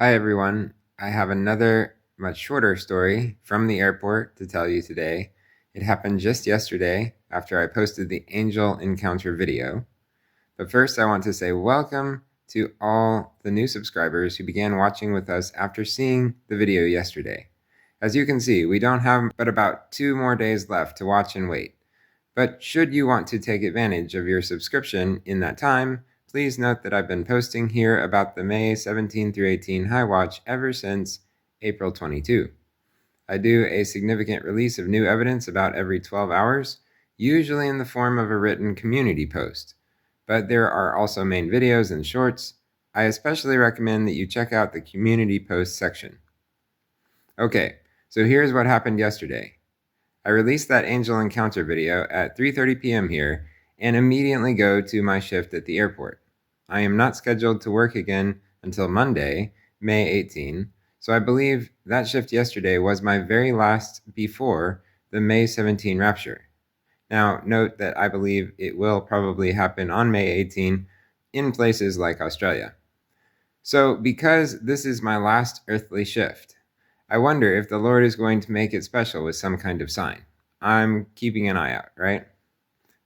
Hi, everyone. I have another much shorter story from the airport to tell you today. It happened just yesterday after I posted the angel encounter video. But first, I want to say welcome to all the new subscribers who began watching with us after seeing the video yesterday. As you can see, we don't have but about 2 more days left to watch and wait. But should you want to take advantage of your subscription in that time, please note that I've been posting here about the May 17 through 18 High Watch ever since April 22. I do a significant release of new evidence about every 12 hours, usually in the form of a written community post. But there are also main videos and shorts. I especially recommend that you check out the community post section. Okay, so here's what happened yesterday. I released that angel encounter video at 3:30 p.m. here and immediately go to my shift at the airport. I am not scheduled to work again until Monday, May 18, so I believe that shift yesterday was my very last before the May 17 rapture. Now, note that I believe it will probably happen on May 18 in places like Australia. So, because this is my last earthly shift, I wonder if the Lord is going to make it special with some kind of sign. I'm keeping an eye out, right?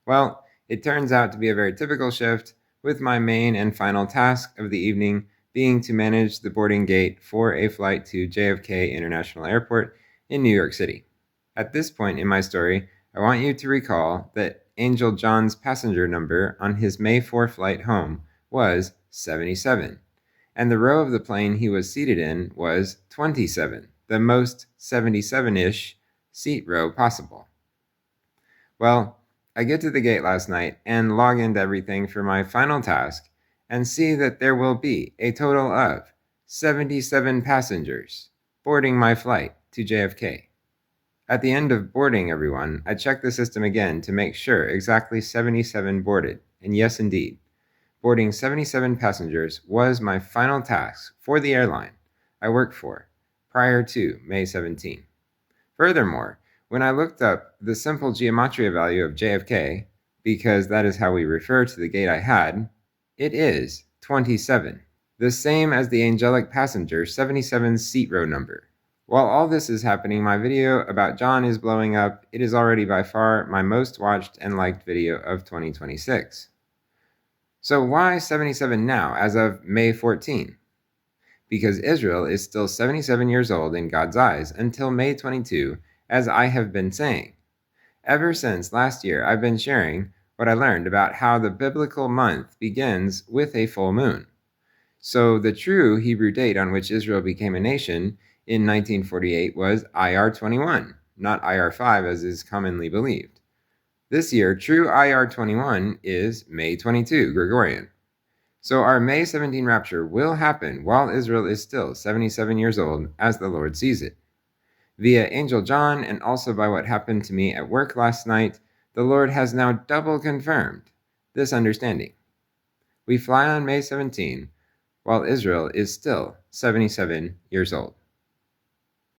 Well, it turns out to be a very typical shift, with my main and final task of the evening being to manage the boarding gate for a flight to JFK International Airport in New York City. At this point in my story, I want you to recall that Angel John's passenger number on his May 4 flight home was 77, and the row of the plane he was seated in was 27, the most 77-ish seat row possible. Well, I get to the gate last night and log into everything for my final task and see that there will be a total of 77 passengers boarding my flight to JFK. At the end of boarding everyone, I checked the system again to make sure exactly 77 boarded, and yes indeed, boarding 77 passengers was my final task for the airline I worked for prior to May 17. Furthermore, when I looked up the simple gematria value of JFK, because that is how we refer to the gate I had, it is 27, the same as the angelic passenger 77 seat row number. While all this is happening, my video about John is blowing up. It is already by far my most watched and liked video of 2026. So why 77 now, as of May 14? Because Israel is still 77 years old in God's eyes until May 22, as I have been saying. Ever since last year, I've been sharing what I learned about how the biblical month begins with a full moon. So the true Hebrew date on which Israel became a nation in 1948 was IR 21, not IR 5 as is commonly believed. This year, true IR 21 is May 22, Gregorian. So our May 17 rapture will happen while Israel is still 77 years old, as the Lord sees it. Via Angel John and also by what happened to me at work last night, the Lord has now double confirmed this understanding. We fly on May 17 while Israel is still 77 years old.